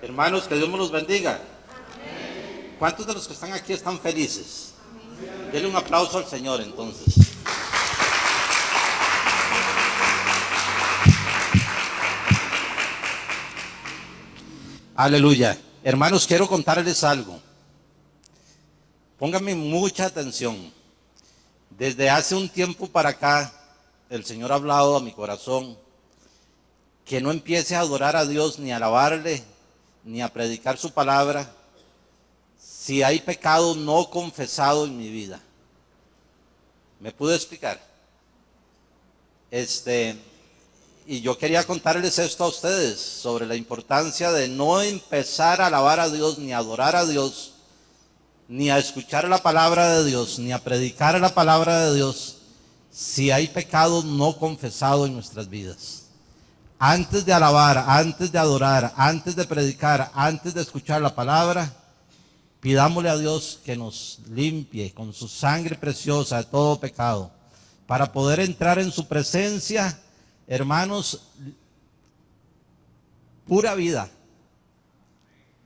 Hermanos, que Dios me los bendiga. ¿Cuántos de los que están aquí están felices? Denle un aplauso al Señor entonces. Aleluya. Hermanos, quiero contarles algo. Pónganme mucha atención. Desde hace un tiempo para acá, el Señor ha hablado a mi corazón que no empiece a adorar a Dios, ni a alabarle, ni a predicar su palabra, si hay pecado no confesado en mi vida. ¿Me pude explicar? Y yo quería contarles esto a ustedes sobre la importancia de no empezar a alabar a Dios, ni a adorar a Dios, ni a escuchar la palabra de Dios, ni a predicar la palabra de Dios, si hay pecado no confesado en nuestras vidas. Antes de alabar, antes de adorar, antes de predicar, antes de escuchar la palabra, pidámosle a Dios que nos limpie con su sangre preciosa de todo pecado, para poder entrar en su presencia, hermanos, pura vida.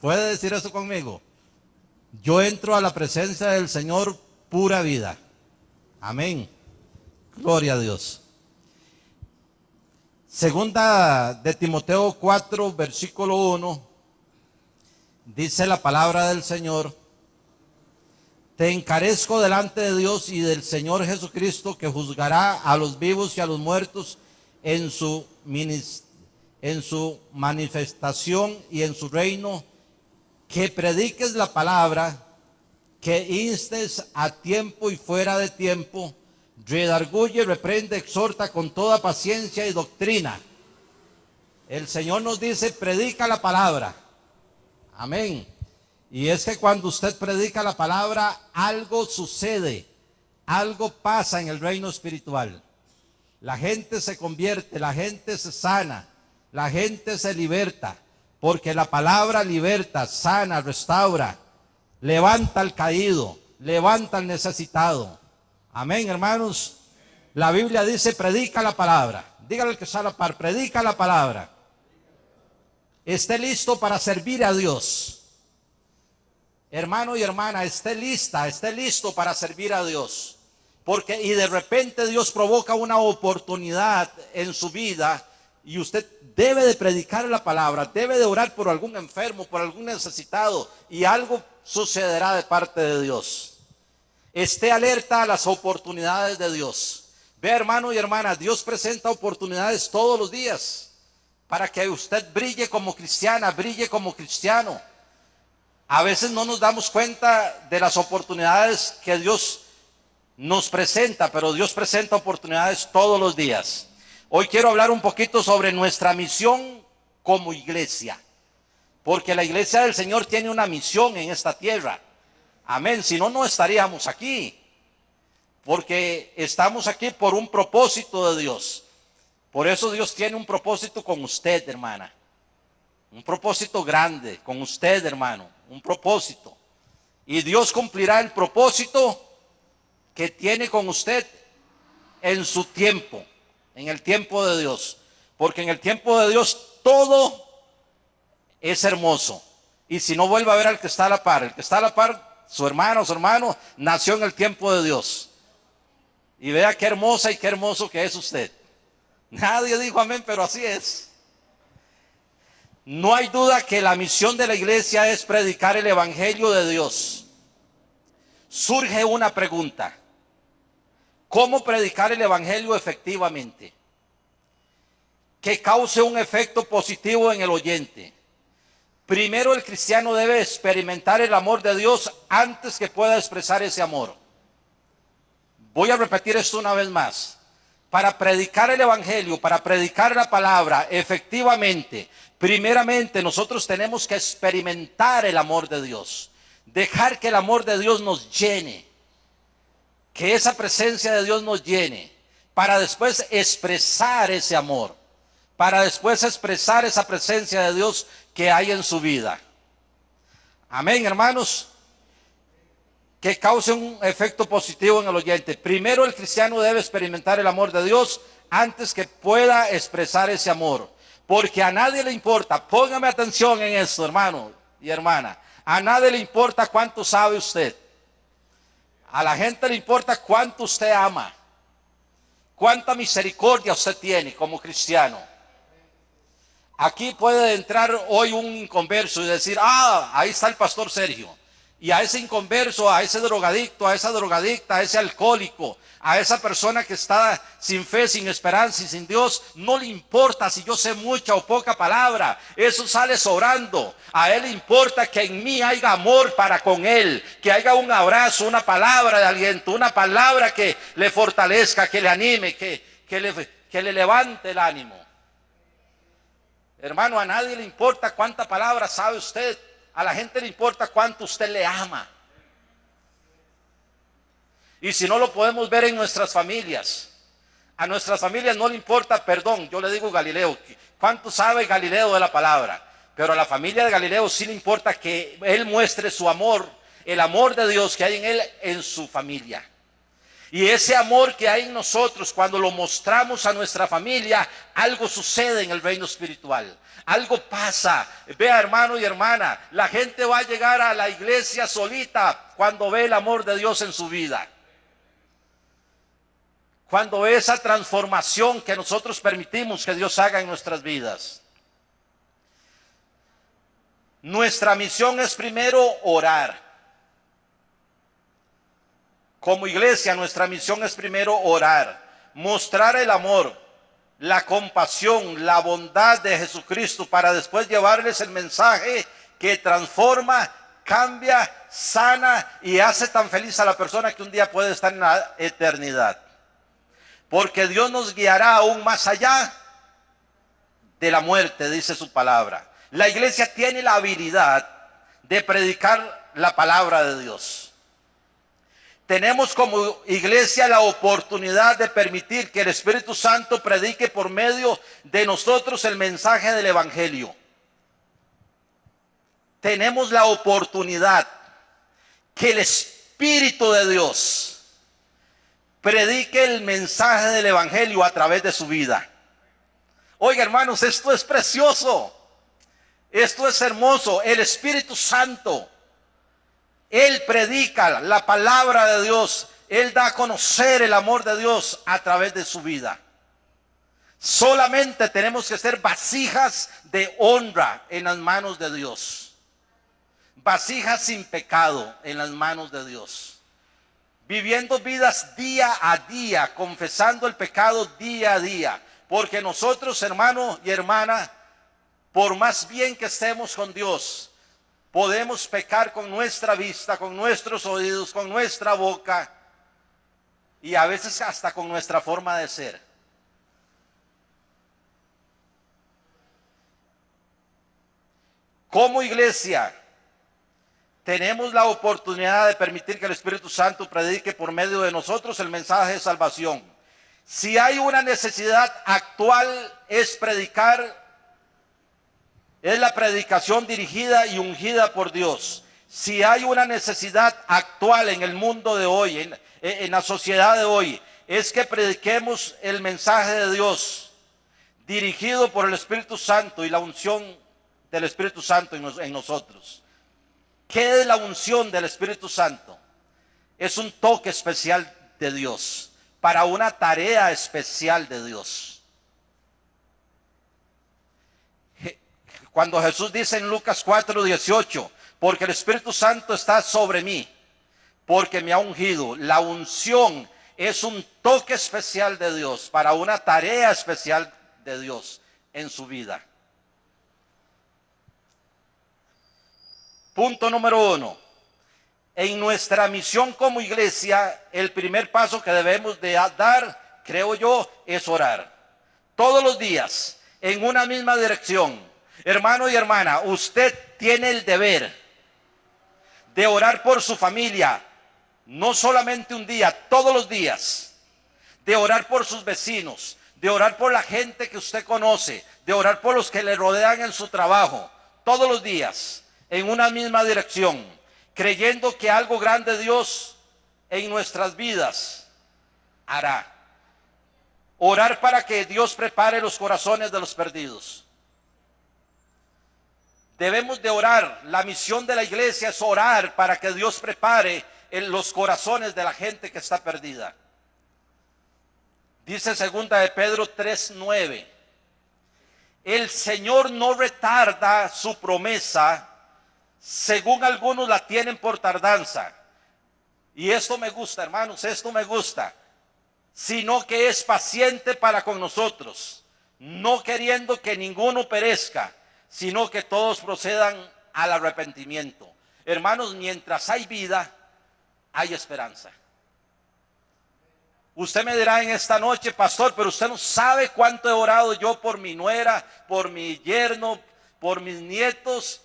¿Puede decir eso conmigo? Yo entro a la presencia del Señor pura vida. Amén. Gloria a Dios. Segunda de Timoteo 4, versículo 1, dice la palabra del Señor: te encarezco delante de Dios y del Señor Jesucristo, que juzgará a los vivos y a los muertos en su manifestación y en su reino, que prediques la palabra, que instes a tiempo y fuera de tiempo, redarguye, reprende, exhorta con toda paciencia y doctrina. El Señor nos dice: predica la palabra. Amén. Y es que cuando usted predica la palabra, algo sucede, algo pasa en el reino espiritual. La gente se convierte, la gente se sana, la gente se liberta, porque la palabra liberta, sana, restaura, levanta al caído, levanta al necesitado. Amén, hermanos. La Biblia dice: predica la palabra. Dígale al que está a la par: predica la palabra. Esté listo para servir a Dios. Hermano y hermana, esté listo para servir a Dios. Porque y de repente Dios provoca una oportunidad en su vida y usted debe de predicar la palabra, debe de orar por algún enfermo, por algún necesitado, y algo sucederá de parte de Dios. Esté alerta a las oportunidades de Dios. Ve, hermano y hermana, Dios presenta oportunidades todos los días para que usted brille como cristiana, brille como cristiano. A veces no nos damos cuenta de las oportunidades que Dios nos presenta, pero Dios presenta oportunidades todos los días. Hoy quiero hablar un poquito sobre nuestra misión como iglesia, porque la iglesia del Señor tiene una misión en esta tierra. Amén, si no, no estaríamos aquí, porque estamos aquí por un propósito de Dios. Por eso Dios tiene un propósito con usted, hermana. Un propósito grande con usted, hermano. Un propósito. Y Dios cumplirá el propósito que tiene con usted en su tiempo, en el tiempo de Dios. Porque en el tiempo de Dios todo es hermoso. Y si no, vuelva a ver al que está a la par. El que está a la par, su hermano, nació en el tiempo de Dios. Y vea qué hermosa y qué hermoso que es usted. Nadie dijo amén, pero así es. No hay duda que la misión de la iglesia es predicar el evangelio de Dios. Surge una pregunta: ¿cómo predicar el evangelio efectivamente? Que cause un efecto positivo en el oyente. Primero, el cristiano debe experimentar el amor de Dios antes que pueda expresar ese amor. Voy a repetir esto una vez más. Para predicar el evangelio, para predicar la palabra efectivamente, primeramente nosotros tenemos que experimentar el amor de Dios. Dejar que el amor de Dios nos llene. Que esa presencia de Dios nos llene. Para después expresar ese amor. Para después expresar esa presencia de Dios que hay en su vida. Amén, hermanos. Que cause un efecto positivo en el oyente. Primero, el cristiano debe experimentar el amor de Dios antes que pueda expresar ese amor. Porque a nadie le importa, póngame atención en esto, hermano y hermana. A nadie le importa cuánto sabe usted. A la gente le importa cuánto usted ama. Cuánta misericordia usted tiene como cristiano. Aquí puede entrar hoy un inconverso y decir, ahí está el pastor Sergio. Y a ese inconverso, a ese drogadicto, a esa drogadicta, a ese alcohólico, a esa persona que está sin fe, sin esperanza y sin Dios, no le importa si yo sé mucha o poca palabra. Eso sale sobrando. A él le importa que en mí haya amor para con él, que haya un abrazo, una palabra de aliento, una palabra que le fortalezca, que le anime, que le levante el ánimo. Hermano, a nadie le importa cuánta palabra sabe usted. A la gente le importa cuánto usted le ama. Y si no, lo podemos ver en nuestras familias. A nuestras familias no le importa, perdón, yo le digo Galileo, cuánto sabe Galileo de la palabra. Pero a la familia de Galileo sí le importa que él muestre su amor, el amor de Dios que hay en él, en su familia. Y ese amor que hay en nosotros, cuando lo mostramos a nuestra familia, algo sucede en el reino espiritual. Algo pasa. Vea, hermano y hermana, la gente va a llegar a la iglesia solita cuando ve el amor de Dios en su vida. Cuando ve esa transformación que nosotros permitimos que Dios haga en nuestras vidas. Nuestra misión es primero orar. Como iglesia, nuestra misión es primero orar, mostrar el amor, la compasión, la bondad de Jesucristo para después llevarles el mensaje que transforma, cambia, sana y hace tan feliz a la persona que un día puede estar en la eternidad. Porque Dios nos guiará aún más allá de la muerte, dice su palabra. La iglesia tiene la habilidad de predicar la palabra de Dios. Tenemos como iglesia la oportunidad de permitir que el Espíritu Santo predique por medio de nosotros el mensaje del Evangelio. Tenemos la oportunidad que el Espíritu de Dios predique el mensaje del Evangelio a través de su vida. Oiga, hermanos, esto es precioso. Esto es hermoso. El Espíritu Santo, Él predica la palabra de Dios. Él da a conocer el amor de Dios a través de su vida. Solamente tenemos que ser vasijas de honra en las manos de Dios. Vasijas sin pecado en las manos de Dios. Viviendo vidas día a día, confesando el pecado día a día. Porque nosotros, hermano y hermana, por más bien que estemos con Dios, podemos pecar con nuestra vista, con nuestros oídos, con nuestra boca y a veces hasta con nuestra forma de ser. Como iglesia, tenemos la oportunidad de permitir que el Espíritu Santo predique por medio de nosotros el mensaje de salvación. Si hay una necesidad actual, es predicar. Es la predicación dirigida y ungida por Dios. Si hay una necesidad actual en el mundo de hoy, en la sociedad de hoy, es que prediquemos el mensaje de Dios dirigido por el Espíritu Santo y la unción del Espíritu Santo en nosotros. ¿Qué es la unción del Espíritu Santo? Es un toque especial de Dios para una tarea especial de Dios. Cuando Jesús dice en Lucas 4:18, porque el Espíritu Santo está sobre mí, porque me ha ungido. La unción es un toque especial de Dios para una tarea especial de Dios en su vida. Punto número 1. En nuestra misión como iglesia, el primer paso que debemos de dar, creo yo, es orar. Todos los días, en una misma dirección. Hermano y hermana, usted tiene el deber de orar por su familia, no solamente un día, todos los días, de orar por sus vecinos, de orar por la gente que usted conoce, de orar por los que le rodean en su trabajo, todos los días, en una misma dirección, creyendo que algo grande Dios en nuestras vidas hará. Orar para que Dios prepare los corazones de los perdidos. Debemos de orar. La misión de la iglesia es orar para que Dios prepare en los corazones de la gente que está perdida. Dice segunda de Pedro 3:9. El Señor no retarda su promesa, según algunos la tienen por tardanza. Y esto me gusta, hermanos, esto me gusta. Sino que es paciente para con nosotros, no queriendo que ninguno perezca, sino que todos procedan al arrepentimiento. Hermanos, mientras hay vida, hay esperanza. Usted me dirá en esta noche, pastor, pero usted no sabe cuánto he orado yo por mi nuera, por mi yerno, por mis nietos,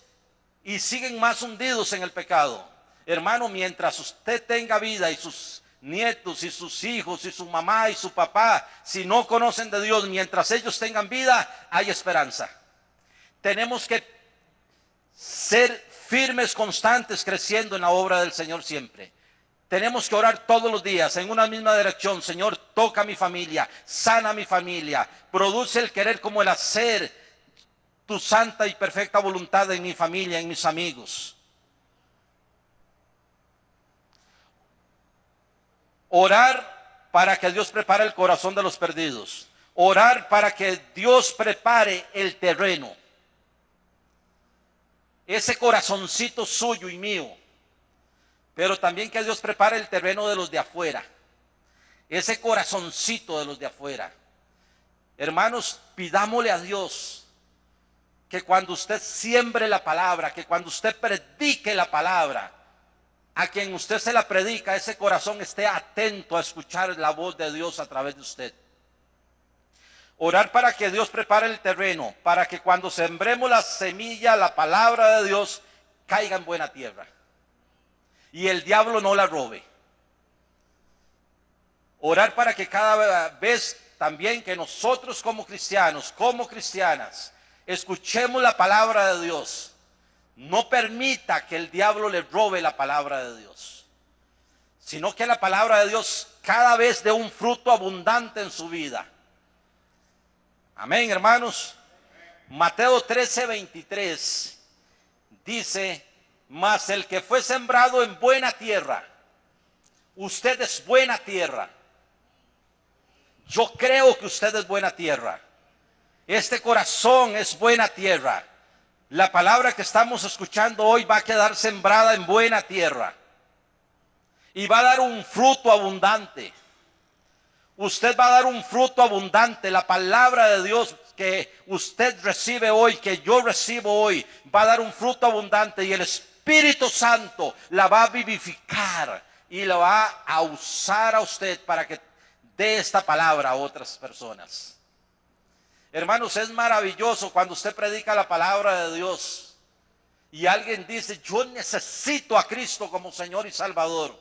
y siguen más hundidos en el pecado. Hermano, mientras usted tenga vida y sus nietos y sus hijos y su mamá y su papá, si no conocen de Dios, mientras ellos tengan vida, hay esperanza. Tenemos que ser firmes, constantes, creciendo en la obra del Señor siempre. Tenemos que orar todos los días en una misma dirección. Señor, toca mi familia, sana mi familia, produce el querer como el hacer, tu santa y perfecta voluntad en mi familia, en mis amigos. Orar para que Dios prepare el corazón de los perdidos. Orar para que Dios prepare el terreno. Ese corazoncito suyo y mío. Pero también que Dios prepare el terreno de los de afuera. Ese corazoncito de los de afuera. Hermanos, pidámosle a Dios que cuando usted siembre la palabra, que cuando usted predique la palabra, a quien usted se la predica, ese corazón esté atento a escuchar la voz de Dios a través de usted. Orar para que Dios prepare el terreno, para que cuando sembremos la semilla, la palabra de Dios, caiga en buena tierra. Y el diablo no la robe. Orar para que cada vez también que nosotros como cristianos, como cristianas, escuchemos la palabra de Dios. No permita que el diablo le robe la palabra de Dios, sino que la palabra de Dios cada vez dé un fruto abundante en su vida. Amén, hermanos. Mateo 13:23 dice: mas el que fue sembrado en buena tierra, usted es buena tierra. Yo creo que usted es buena tierra. Este corazón es buena tierra. La palabra que estamos escuchando hoy va a quedar sembrada en buena tierra y va a dar un fruto abundante. Usted va a dar un fruto abundante. La palabra de Dios que usted recibe hoy, que yo recibo hoy, va a dar un fruto abundante, y el Espíritu Santo la va a vivificar y la va a usar a usted para que dé esta palabra a otras personas. Hermanos, es maravilloso cuando usted predica la palabra de Dios y alguien dice: yo necesito a Cristo como Señor y Salvador.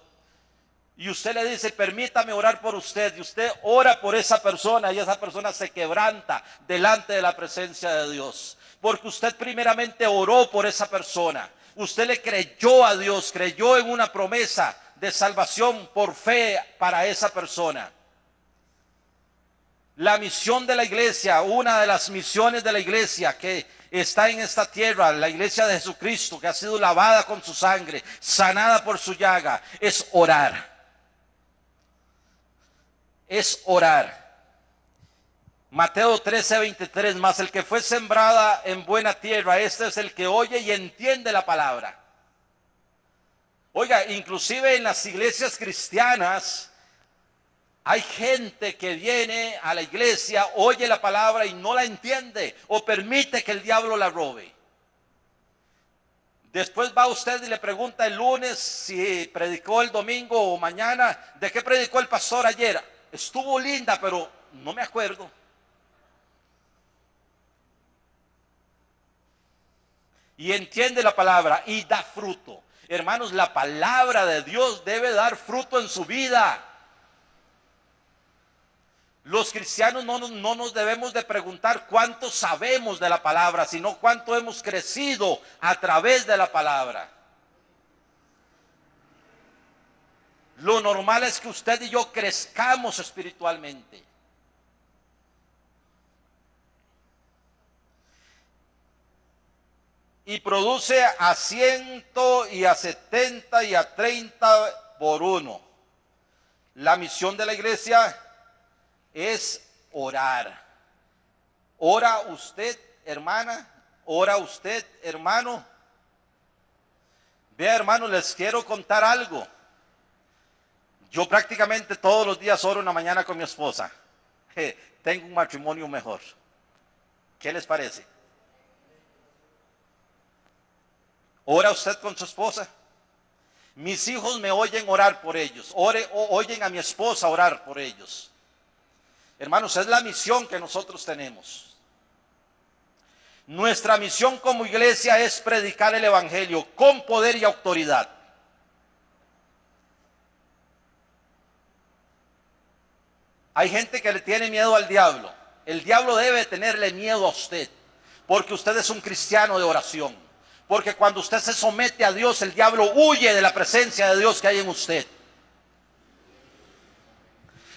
Y usted le dice: permítame orar por usted. Y usted ora por esa persona y esa persona se quebranta delante de la presencia de Dios. Porque usted primeramente oró por esa persona. Usted le creyó a Dios, creyó en una promesa de salvación por fe para esa persona. La misión de la iglesia, una de las misiones de la iglesia que está en esta tierra, la iglesia de Jesucristo, que ha sido lavada con su sangre, sanada por su llaga, es orar. Es orar. Mateo 13:23, mas el que fue sembrada en buena tierra, este es el que oye y entiende la palabra. Oiga, inclusive en las iglesias cristianas hay gente que viene a la iglesia, oye la palabra y no la entiende, o permite que el diablo la robe. Después va usted y le pregunta el lunes si predicó el domingo o mañana: ¿de qué predicó el pastor ayer? Estuvo linda, pero no me acuerdo. Y entiende la palabra y da fruto. Hermanos, la palabra de Dios debe dar fruto en su vida. Los cristianos no nos debemos de preguntar cuánto sabemos de la palabra, sino cuánto hemos crecido a través de la palabra. Lo normal es que usted y yo crezcamos espiritualmente. y produce a 100 y a 70 y a 30 por uno. La misión de la iglesia es orar. Ora usted, hermana, ora usted, hermano. Vea, hermano, les quiero contar algo. Yo prácticamente todos los días oro en la mañana con mi esposa. Tengo un matrimonio mejor. ¿Qué les parece? ¿Ora usted con su esposa? Mis hijos me oyen orar por ellos. Oyen a mi esposa orar por ellos. Hermanos, es la misión que nosotros tenemos. Nuestra misión como iglesia es predicar el evangelio con poder y autoridad. Hay gente que le tiene miedo al diablo. El diablo debe tenerle miedo a usted, porque usted es un cristiano de oración. Porque cuando usted se somete a Dios, el diablo huye de la presencia de Dios que hay en usted.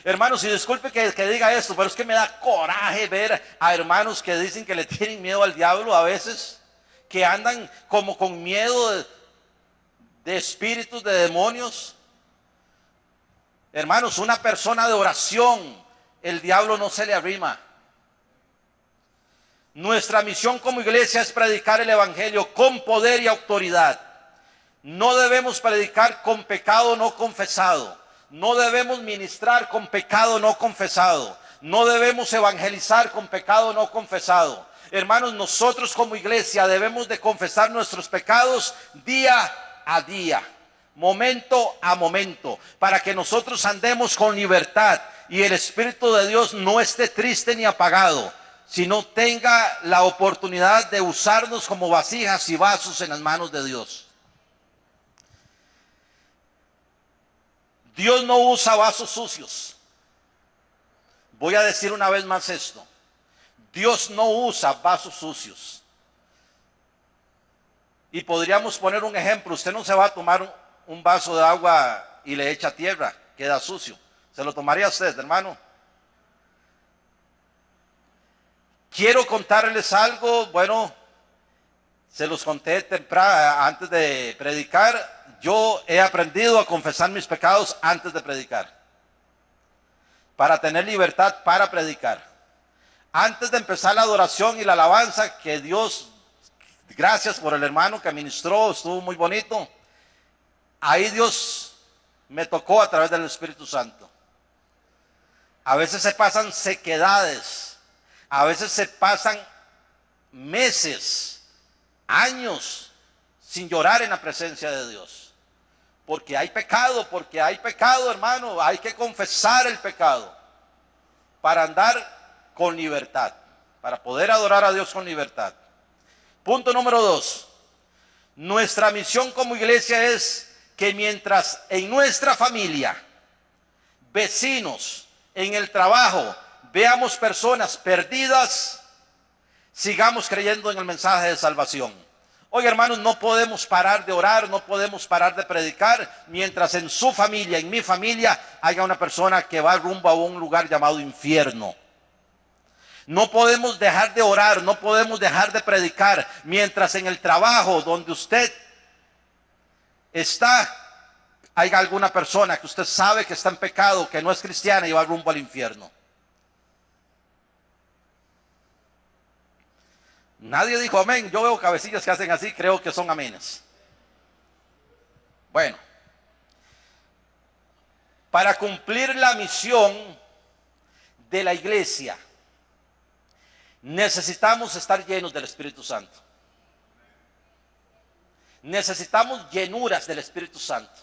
Hermanos, y disculpe que diga esto, pero es que me da coraje ver a hermanos que dicen que le tienen miedo al diablo a veces, que andan como con miedo de espíritus, de demonios. Hermanos, una persona de oración, el diablo no se le arrima. Nuestra misión como iglesia es predicar el evangelio con poder y autoridad. No debemos predicar con pecado no confesado. No debemos ministrar con pecado no confesado. No debemos evangelizar con pecado no confesado. Hermanos, nosotros como iglesia debemos de confesar nuestros pecados día a día, momento a momento, para que nosotros andemos con libertad y el Espíritu de Dios no esté triste ni apagado, sino tenga la oportunidad de usarnos como vasijas y vasos en las manos de Dios. Dios no usa vasos sucios. Voy a decir una vez más esto. Dios no usa vasos sucios. Y podríamos poner un ejemplo. Usted no se va a tomar un vaso de agua y le echa tierra, queda sucio. ¿Se lo tomaría usted, hermano? Quiero contarles algo. Bueno, se los conté temprano, antes de predicar. Yo he aprendido a confesar mis pecados antes de predicar, para tener libertad para predicar. Antes de empezar la adoración y la alabanza, que Dios, gracias por el hermano que ministró, estuvo muy bonito. Ahí Dios me tocó a través del Espíritu Santo. A veces se pasan sequedades, a veces se pasan meses, años sin llorar en la presencia de Dios. Porque hay pecado, hermano, hay que confesar el pecado para andar con libertad, para poder adorar a Dios con libertad. Punto número 2. Nuestra misión como iglesia es que mientras en nuestra familia, vecinos, en el trabajo, veamos personas perdidas, sigamos creyendo en el mensaje de salvación. Oye, hermanos, no podemos parar de orar, no podemos parar de predicar mientras en su familia, en mi familia, haya una persona que va rumbo a un lugar llamado infierno. No podemos dejar de orar, no podemos dejar de predicar mientras en el trabajo donde usted está, haya alguna persona que usted sabe que está en pecado, que no es cristiana y va rumbo al infierno. Nadie dijo amén. Yo veo cabecillas que hacen así, creo que son amenes. Bueno, para cumplir la misión de la iglesia, necesitamos estar llenos del Espíritu Santo. Necesitamos llenuras del Espíritu Santo.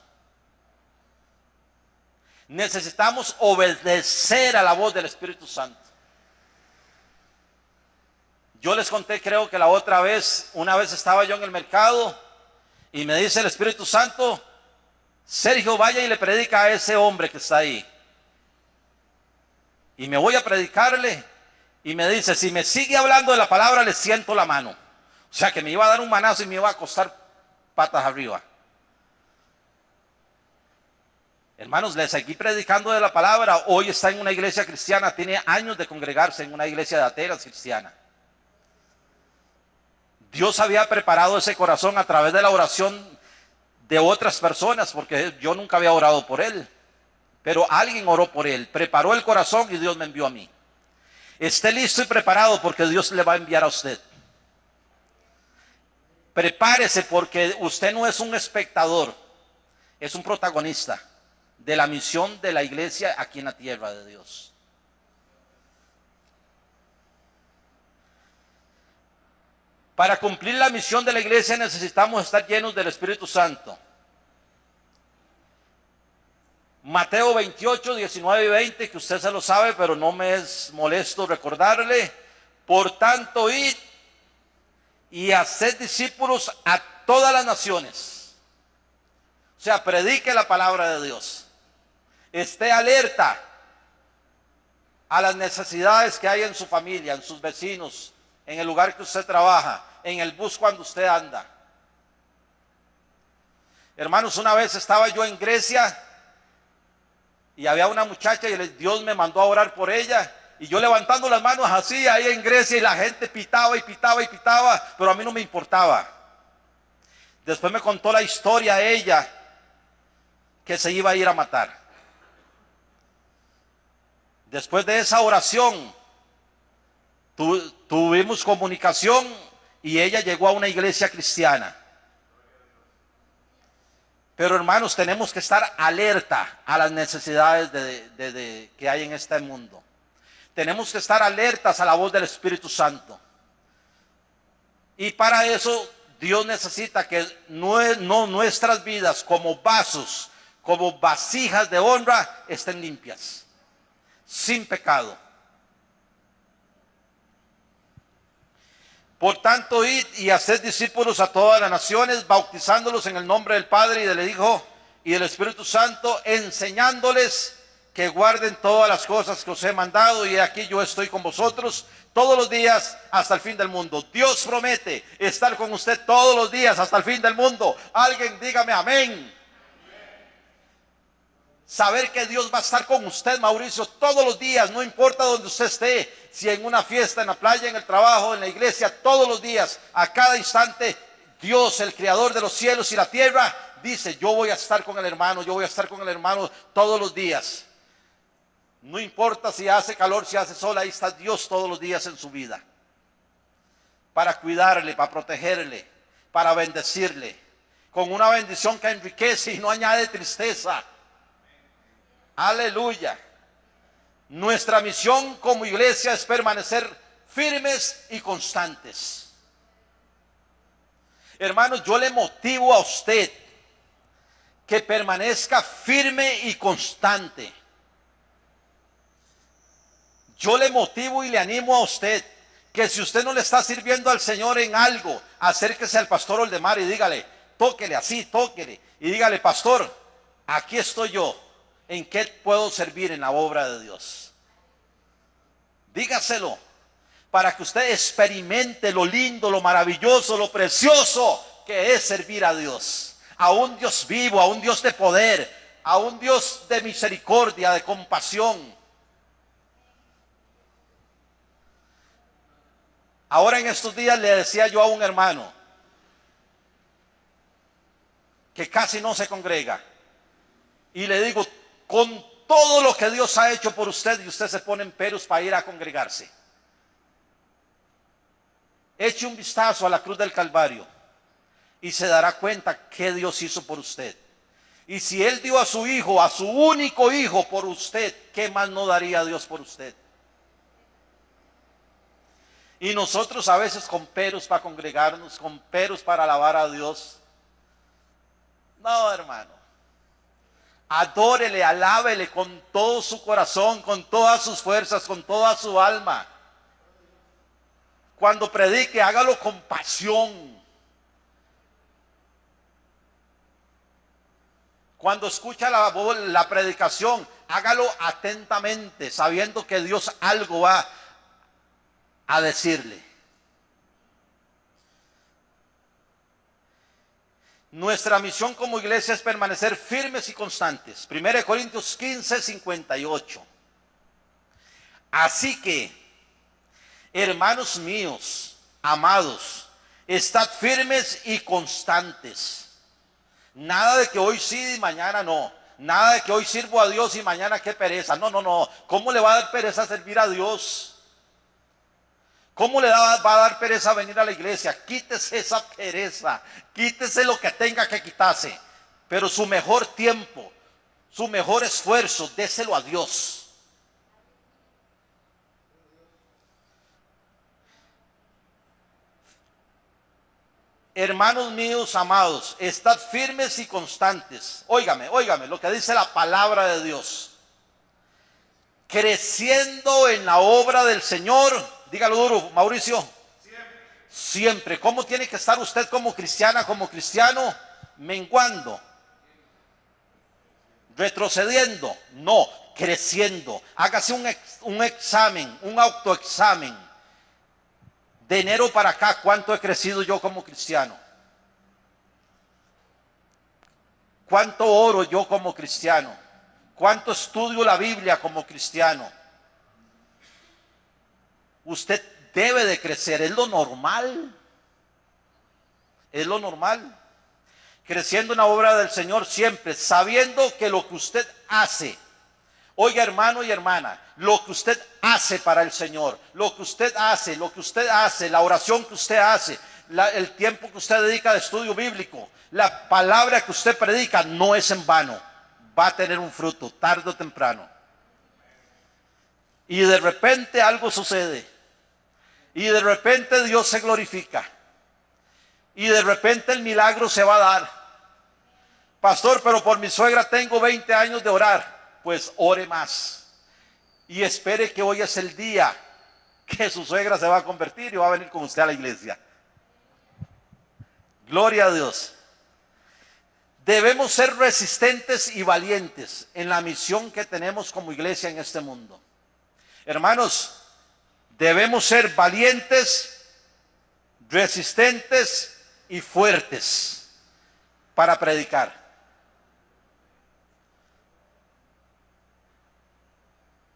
Necesitamos obedecer a la voz del Espíritu Santo. Yo les conté, creo que la otra vez, una vez estaba yo en el mercado y me dice el Espíritu Santo: Sergio, vaya y le predica a ese hombre que está ahí. Y me voy a predicarle y me dice: si me sigue hablando de la palabra, le siento la mano. O sea que me iba a dar un manazo y me iba a acostar patas arriba. Hermanos, les seguí predicando de la palabra. Hoy está en una iglesia cristiana, tiene años de congregarse en una iglesia de ateras cristiana. Dios había preparado ese corazón a través de la oración de otras personas, porque yo nunca había orado por él, pero alguien oró por él, preparó el corazón y Dios me envió a mí. Esté listo y preparado porque Dios le va a enviar a usted. Prepárese porque usted no es un espectador, es un protagonista de la misión de la iglesia aquí en la tierra de Dios. Para cumplir la misión de la iglesia necesitamos estar llenos del Espíritu Santo. Mateo 28, 19 y 20, que usted se lo sabe, pero no me es molesto recordarle. Por tanto, id y haced discípulos a todas las naciones. O sea, predique la palabra de Dios. Esté alerta a las necesidades que hay en su familia, en sus vecinos, en el lugar que usted trabaja, en el bus cuando usted anda. Hermanos, una vez estaba yo en Grecia y había una muchacha y Dios me mandó a orar por ella. Y yo levantando las manos así ahí en Grecia y la gente pitaba y pitaba y pitaba, pero a mí no me importaba. Después me contó la historia ella que se iba a ir a matar. Después de esa oración tuvimos comunicación y ella llegó a una iglesia cristiana. Pero hermanos, tenemos que estar alerta a las necesidades que hay en este mundo. Tenemos que estar alertas a la voz del Espíritu Santo. Y para eso Dios necesita que nuestras vidas como vasos, como vasijas de honra, estén limpias, sin pecado. Por tanto, id y haced discípulos a todas las naciones, bautizándolos en el nombre del Padre y del Hijo y del Espíritu Santo, enseñándoles que guarden todas las cosas que os he mandado, y aquí yo estoy con vosotros todos los días hasta el fin del mundo. Dios promete estar con usted todos los días hasta el fin del mundo. Alguien dígame amén. Saber que Dios va a estar con usted, Mauricio, todos los días, no importa donde usted esté, si en una fiesta, en la playa, en el trabajo, en la iglesia, todos los días, a cada instante, Dios, el creador de los cielos y la tierra, dice, yo voy a estar con el hermano, yo voy a estar con el hermano todos los días. No importa si hace calor, si hace sol, ahí está Dios todos los días en su vida. Para cuidarle, para protegerle, para bendecirle, con una bendición que enriquece y no añade tristeza. Aleluya. Nuestra misión como iglesia es permanecer firmes y constantes. Hermanos, yo le motivo a usted que permanezca firme y constante. Yo le motivo y le animo a usted que si usted no le está sirviendo al Señor en algo, acérquese al pastor Oldemar y dígale, tóquele así, tóquele. Y dígale, pastor, aquí estoy yo. ¿En qué puedo servir en la obra de Dios? Dígaselo para que usted experimente lo lindo, lo maravilloso, lo precioso que es servir a Dios. A un Dios vivo, a un Dios de poder, a un Dios de misericordia, de compasión. Ahora en estos días le decía yo a un hermano que casi no se congrega y le digo, con todo lo que Dios ha hecho por usted y usted se pone en peros para ir a congregarse, eche un vistazo a la cruz del Calvario y se dará cuenta que Dios hizo por usted. Y si Él dio a su hijo, a su único hijo por usted, ¿qué más no daría Dios por usted? Y nosotros a veces con peros para congregarnos, con peros para alabar a Dios. No, hermano. Adórele, alábele con todo su corazón, con todas sus fuerzas, con toda su alma. Cuando predique, hágalo con pasión. Cuando escucha la predicación, hágalo atentamente, sabiendo que Dios algo va a decirle. Nuestra misión como iglesia es permanecer firmes y constantes. 1 Corintios 15, 58. Así que, hermanos míos, amados, Estad firmes y constantes. Nada de que hoy sí y mañana no. Nada de que hoy sirvo a Dios y mañana qué pereza. No, no, no. ¿Cómo le va a dar pereza servir a Dios? ¿Cómo le va a dar pereza venir a la iglesia? Quítese esa pereza. Quítese lo que tenga que quitarse. Pero su mejor tiempo, su mejor esfuerzo, déselo a Dios. Hermanos míos amados, estad firmes y constantes. Óigame, óigame lo que dice la palabra de Dios. Creciendo en la obra del Señor. Dígalo duro, Mauricio. Siempre. ¿Cómo tiene que estar usted como cristiana, como cristiano? Menguando. Retrocediendo. No, creciendo. Hágase un examen, un autoexamen. De enero para acá, ¿cuánto he crecido yo como cristiano? ¿Cuánto oro yo como cristiano? ¿Cuánto estudio la Biblia como cristiano? Usted debe de crecer, es lo normal. Es lo normal. Creciendo en la obra del Señor siempre, sabiendo que lo que usted hace, oiga hermano y hermana, lo que usted hace para el Señor, lo que usted hace, la oración que usted hace, el tiempo que usted dedica de estudio bíblico, la palabra que usted predica no es en vano, va a tener un fruto tarde o temprano. Y de repente algo sucede, y de repente Dios se glorifica, y de repente el milagro se va a dar. Pastor, pero por mi suegra tengo 20 años de orar. Pues ore más. Y espere que hoy es el día que su suegra se va a convertir y va a venir con usted a la iglesia. Gloria a Dios. Debemos ser resistentes y valientes en la misión que tenemos como iglesia en este mundo. Hermanos, debemos ser valientes, resistentes y fuertes para predicar.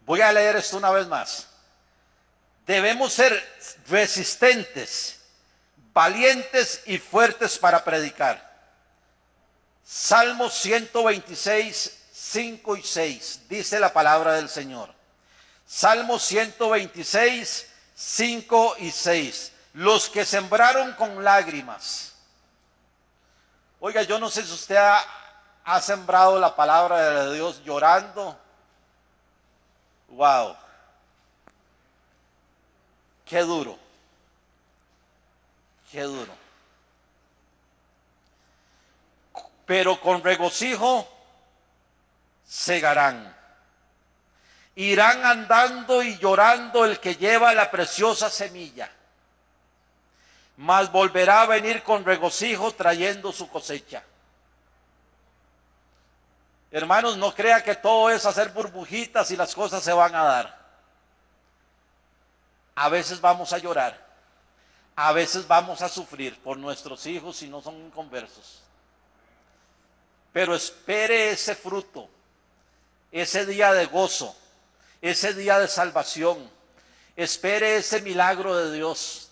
Voy a leer esto una vez más. Debemos ser resistentes, valientes y fuertes para predicar. Salmos 126, 5 y 6, dice la palabra del Señor. Salmos 126, 5 y 6. Los que sembraron con lágrimas. Oiga, yo no sé si usted ha sembrado la palabra de Dios llorando. Wow. Qué duro. Qué duro. Pero con regocijo segarán. Irán andando y llorando el que lleva la preciosa semilla. Mas volverá a venir con regocijo trayendo su cosecha. Hermanos, no crea que todo es hacer burbujitas y las cosas se van a dar. A veces vamos a llorar. A veces vamos a sufrir por nuestros hijos si no son inconversos. Pero espere ese fruto, ese día de gozo, ese día de salvación. Espere ese milagro de Dios.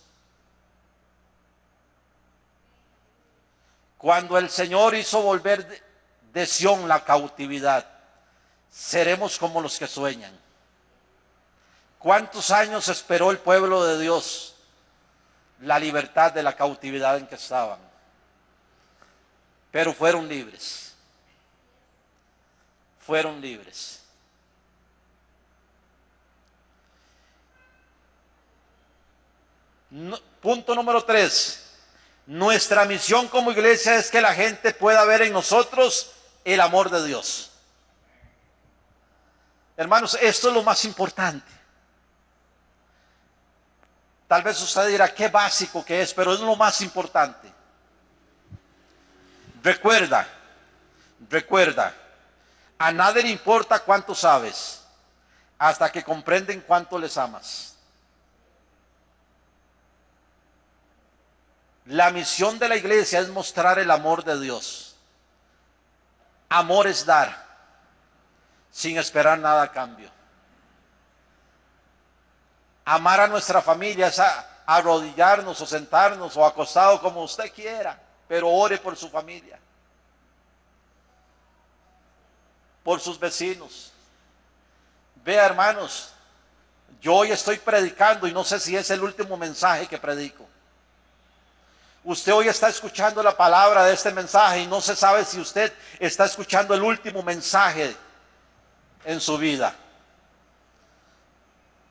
Cuando el Señor hizo volver de Sión la cautividad, seremos como los que sueñan. ¿Cuántos años esperó el pueblo de Dios la libertad de la cautividad en que estaban? Pero fueron libres. Fueron libres. Punto número 3. Nuestra misión como iglesia es que la gente pueda ver en nosotros el amor de Dios. Hermanos, esto es lo más importante. Tal vez usted dirá qué básico que es, pero es lo más importante. Recuerda, a nadie le importa cuánto sabes, hasta que comprenden cuánto les amas. La misión de la iglesia es mostrar el amor de Dios. Amor es dar, sin esperar nada a cambio. Amar a nuestra familia arrodillarnos o sentarnos o acostado como usted quiera, pero ore por su familia, por sus vecinos. Vea, hermanos, yo hoy estoy predicando y no sé si es el último mensaje que predico. Usted hoy está escuchando la palabra de este mensaje y no se sabe si usted está escuchando el último mensaje en su vida.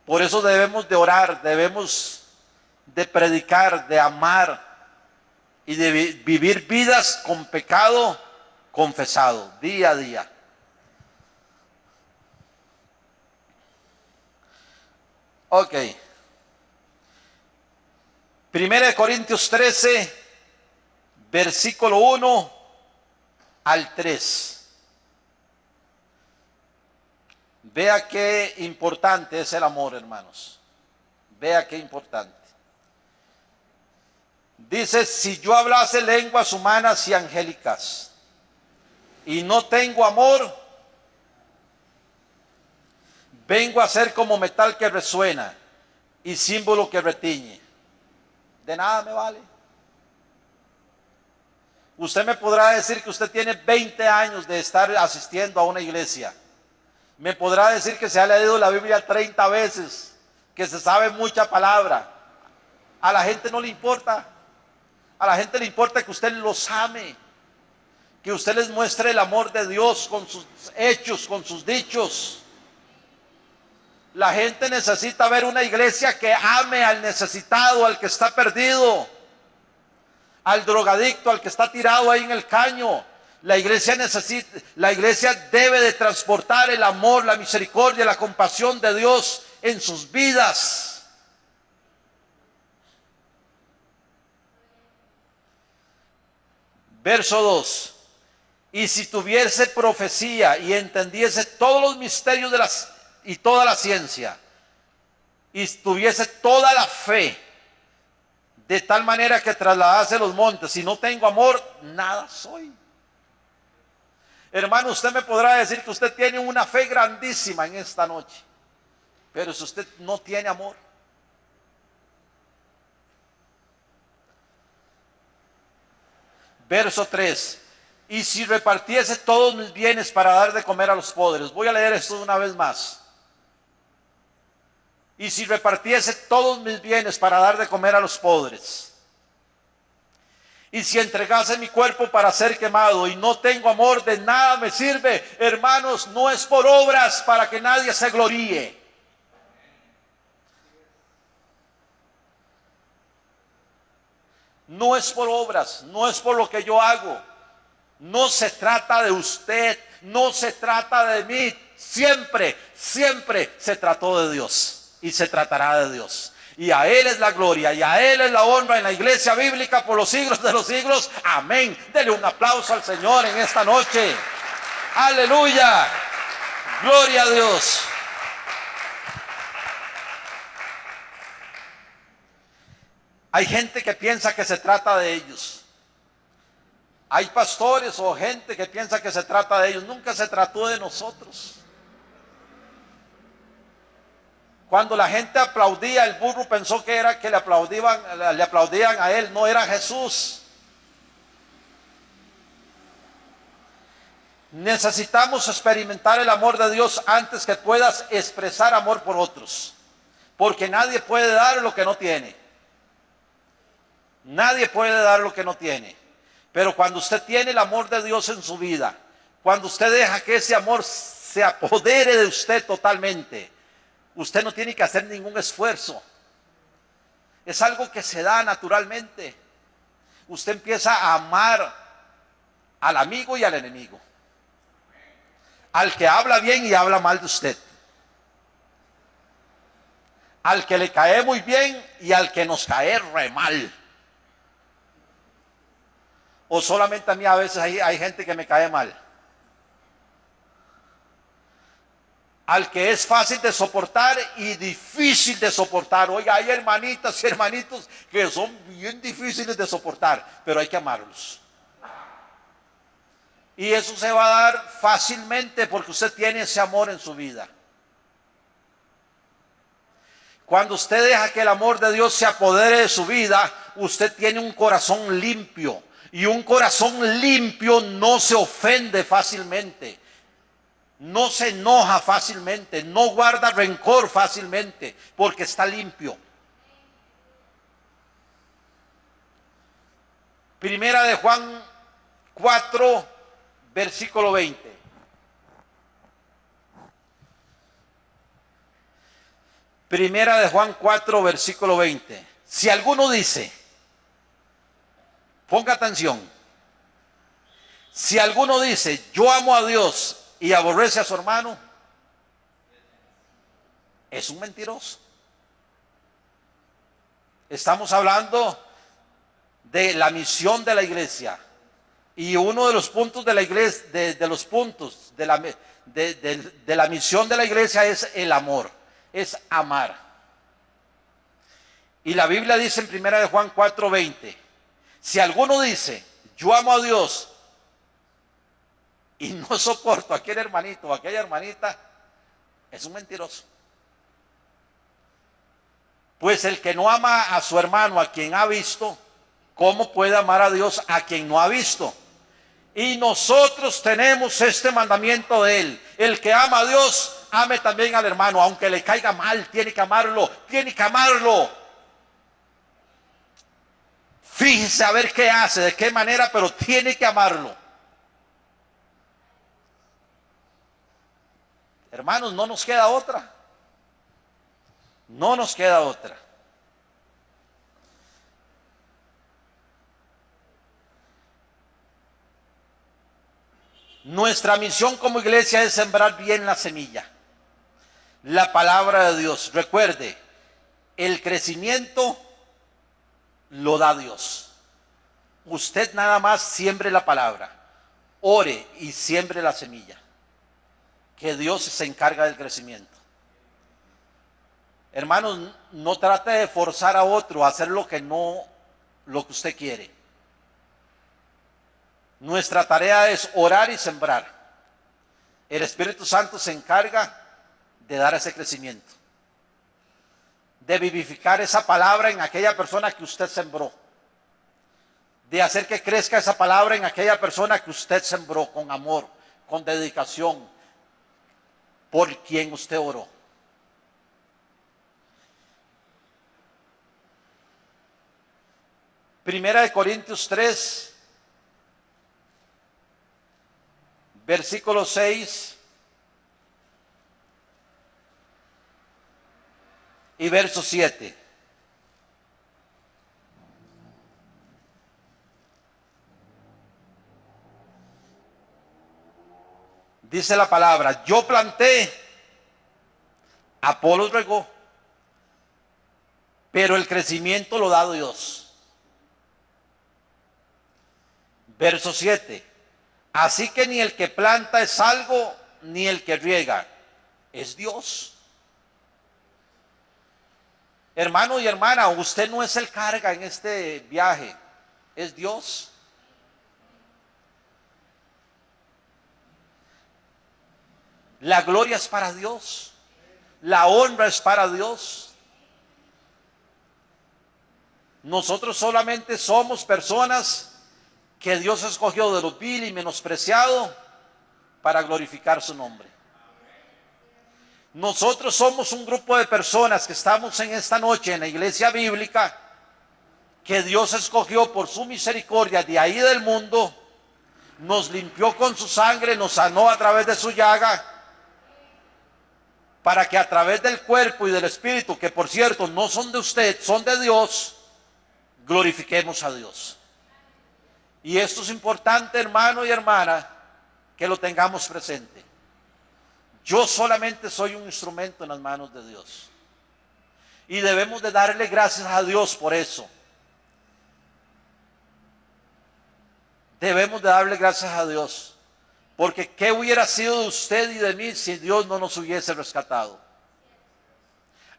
Por eso debemos de orar, debemos de predicar, de amar y de vivir vidas con pecado confesado, día a día. Ok. 1 Corintios 13, versículo 1 al 3. Vea qué importante es el amor, hermanos. Vea qué importante. Dice, si yo hablase lenguas humanas y angélicas y no tengo amor, vengo a ser como metal que resuena y símbolo que retiñe. De nada me vale. Usted me podrá decir que usted tiene 20 años de estar asistiendo a una iglesia. Me podrá decir que se ha leído la Biblia 30 veces, que se sabe mucha palabra. A la gente no le importa. A la gente le importa que usted los ame, que usted les muestre el amor de Dios con sus hechos, con sus dichos. La gente necesita ver una iglesia que ame al necesitado, al que está perdido, al drogadicto, al que está tirado ahí en el caño. La iglesia debe de transportar el amor, la misericordia, la compasión de Dios en sus vidas. Verso 2. Y si tuviese profecía y entendiese todos los misterios y toda la ciencia, y tuviese toda la fe, de tal manera que trasladase los montes, si no tengo amor, nada soy. Hermano, usted me podrá decir que usted tiene una fe grandísima en esta noche, pero si usted no tiene amor, verso 3. Y si repartiese todos mis bienes para dar de comer a los pobres. Voy a leer esto una vez más. Y si repartiese todos mis bienes para dar de comer a los pobres. Y si entregase mi cuerpo para ser quemado y no tengo amor, de nada me sirve. Hermanos, no es por obras para que nadie se gloríe. No es por obras, no es por lo que yo hago. No se trata de usted, no se trata de mí. Siempre, siempre se trató de Dios y se tratará de Dios. Y a Él es la gloria y a Él es la honra en la iglesia bíblica por los siglos de los siglos. Amén. Dele un aplauso al Señor en esta noche. Aleluya. Gloria a Dios. Hay gente que piensa que se trata de ellos. Hay pastores o gente que piensa que se trata de ellos. Nunca se trató de nosotros. Cuando la gente aplaudía, el burro pensó que era que le aplaudían a él, no era Jesús. Necesitamos experimentar el amor de Dios antes que puedas expresar amor por otros. Porque nadie puede dar lo que no tiene. Nadie puede dar lo que no tiene. Pero cuando usted tiene el amor de Dios en su vida, cuando usted deja que ese amor se apodere de usted totalmente, usted no tiene que hacer ningún esfuerzo. Es algo que se da naturalmente. Usted empieza a amar al amigo y al enemigo. Al que habla bien y habla mal de usted. Al que le cae muy bien y al que nos cae re mal. O solamente a mí a veces hay gente que me cae mal. Al que es fácil de soportar y difícil de soportar. Oiga, hay hermanitas y hermanitos que son bien difíciles de soportar, pero hay que amarlos. Y eso se va a dar fácilmente porque usted tiene ese amor en su vida. Cuando usted deja que el amor de Dios se apodere de su vida, usted tiene un corazón limpio. Y un corazón limpio no se ofende fácilmente, no se enoja fácilmente, no guarda rencor fácilmente, porque está limpio. Primera de Juan 4, versículo 20. Primera de Juan 4, versículo 20. Si alguno dice, ponga atención, si alguno dice, yo amo a Dios y aborrece a su hermano, es un mentiroso. Estamos hablando de la misión de la iglesia. Y uno de los puntos de la iglesia, de los puntos de la misión de la iglesia es el amor, es amar. Y la Biblia dice en primera de Juan 4:20, si alguno dice, yo amo a Dios y no soporto a aquel hermanito o a aquella hermanita, es un mentiroso. Pues el que no ama a su hermano, a quien ha visto, ¿cómo puede amar a Dios a quien no ha visto? Y nosotros tenemos este mandamiento de él: el que ama a Dios, ame también al hermano, aunque le caiga mal, tiene que amarlo, tiene que amarlo. Fíjese a ver qué hace, de qué manera, pero tiene que amarlo. Hermanos, no nos queda otra. No nos queda otra. Nuestra misión como iglesia es sembrar bien la semilla, la palabra de Dios. Recuerde, el crecimiento lo da Dios. Usted nada más siembre la palabra, ore y siembre la semilla, que Dios se encarga del crecimiento. Hermanos, no trate de forzar a otro a hacer lo que usted quiere. Nuestra tarea es orar y sembrar. El Espíritu Santo se encarga de dar ese crecimiento, de vivificar esa palabra en aquella persona que usted sembró, de hacer que crezca esa palabra en aquella persona que usted sembró con amor, con dedicación, por quien usted oró. Primera de Corintios 3, versículo 6 y verso 7. Dice la palabra, yo planté, Apolos regó, pero el crecimiento lo da Dios. Verso 7. Así que ni el que planta es algo, ni el que riega, es Dios. Hermano y hermana, usted no es el carga en este viaje, es Dios. La gloria es para Dios, la honra es para Dios. Nosotros solamente somos personas que Dios escogió de lo vil y menospreciado para glorificar su nombre. Nosotros somos un grupo de personas que estamos en esta noche en la iglesia bíblica, que Dios escogió por su misericordia de ahí del mundo, nos limpió con su sangre, nos sanó a través de su llaga, para que a través del cuerpo y del espíritu, que por cierto no son de usted, son de Dios, glorifiquemos a Dios. Y esto es importante, hermano y hermana, que lo tengamos presente. Yo solamente soy un instrumento en las manos de Dios. Y debemos de darle gracias a Dios por eso. Debemos de darle gracias a Dios. Porque ¿qué hubiera sido de usted y de mí si Dios no nos hubiese rescatado?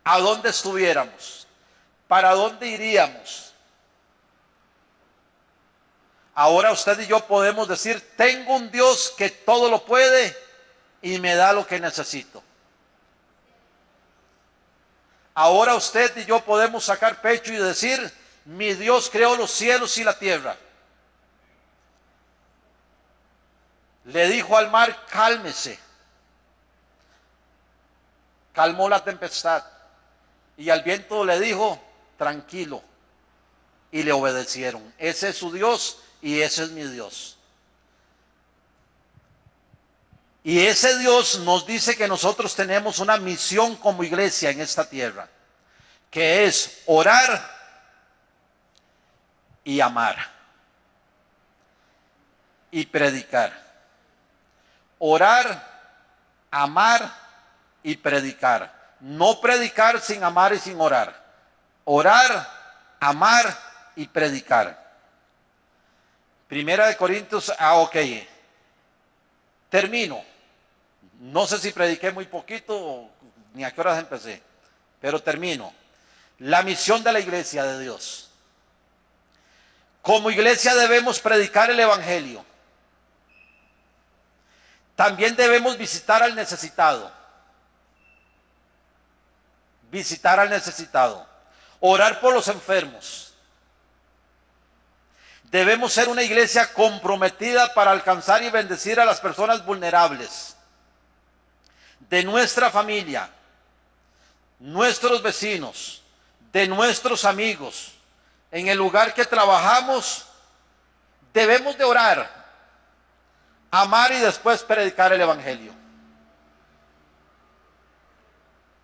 ¿A dónde estuviéramos? ¿Para dónde iríamos? Ahora usted y yo podemos decir, tengo un Dios que todo lo puede y me da lo que necesito. Ahora usted y yo podemos sacar pecho y decir: mi Dios creó los cielos y la tierra. Le dijo al mar: cálmese. Calmó la tempestad. Y al viento le dijo: tranquilo. Y le obedecieron. Ese es su Dios y ese es mi Dios. Y ese Dios nos dice que nosotros tenemos una misión como iglesia en esta tierra, que es orar y amar y predicar. Orar, amar y predicar. No predicar sin amar y sin orar. Orar, amar y predicar. Primera de Corintios, ok. Termino. No sé si prediqué muy poquito ni a qué horas empecé, pero termino. La misión de la iglesia de Dios. Como iglesia debemos predicar el evangelio. También debemos visitar al necesitado. Visitar al necesitado. Orar por los enfermos. Debemos ser una iglesia comprometida para alcanzar y bendecir a las personas vulnerables de nuestra familia, nuestros vecinos, de nuestros amigos. En el lugar que trabajamos, debemos de orar, amar y después predicar el evangelio.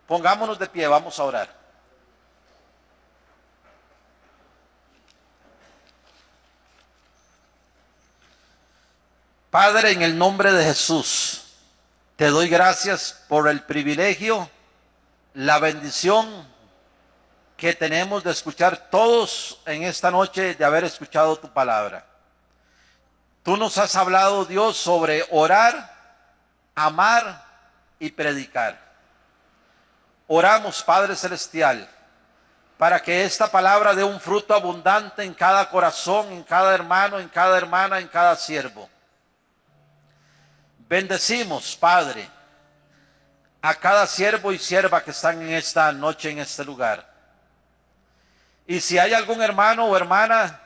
Pongámonos de pie, vamos a orar. Padre, en el nombre de Jesús, te doy gracias por el privilegio, la bendición que tenemos de escuchar todos en esta noche, de haber escuchado tu palabra. Tú nos has hablado, Dios, sobre orar, amar y predicar. Oramos, Padre Celestial, para que esta palabra dé un fruto abundante en cada corazón, en cada hermano, en cada hermana, en cada siervo. Bendecimos, Padre, a cada siervo y sierva que están en esta noche, en este lugar. Y si hay algún hermano o hermana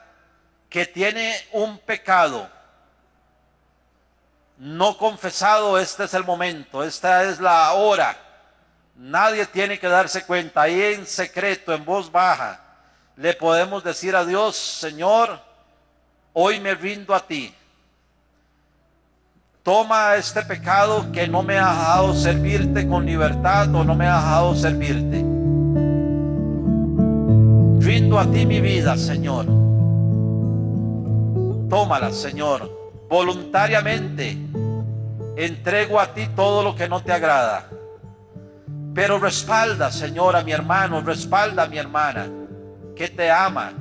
que tiene un pecado no confesado, este es el momento, esta es la hora. Nadie tiene que darse cuenta. Ahí en secreto, en voz baja, le podemos decir a Dios: Señor, hoy me rindo a ti. Toma este pecado que no me ha dejado servirte con libertad o no me ha dejado servirte. Rindo a ti mi vida, Señor. Tómala, Señor. Voluntariamente entrego a ti todo lo que no te agrada. Pero respalda, Señor, a mi hermano, respalda a mi hermana, que te ama,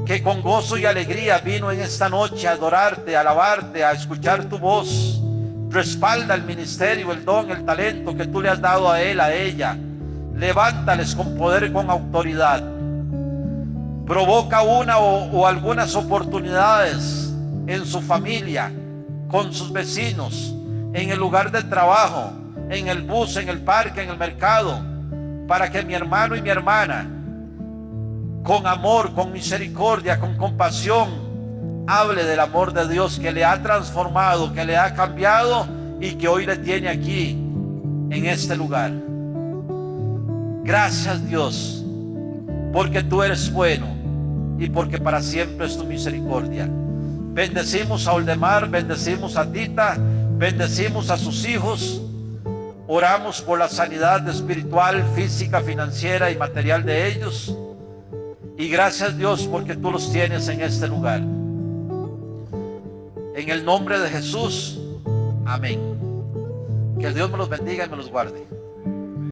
que con gozo y alegría vino en esta noche a adorarte, a alabarte, a escuchar tu voz. Respalda el ministerio, el don, el talento que tú le has dado a él, a ella. Levántales con poder y con autoridad. Provoca una o algunas oportunidades en su familia, con sus vecinos, en el lugar de trabajo, en el bus, en el parque, en el mercado, para que mi hermano y mi hermana, con amor, con misericordia, con compasión, hable del amor de Dios que le ha transformado, que le ha cambiado y que hoy le tiene aquí, en este lugar. Gracias, Dios, porque tú eres bueno y porque para siempre es tu misericordia. Bendecimos a Oldemar, bendecimos a Tita, bendecimos a sus hijos. Oramos por la sanidad espiritual, física, financiera y material de ellos. Y gracias, Dios, porque tú los tienes en este lugar. En el nombre de Jesús, amén. Que el Dios me los bendiga y me los guarde.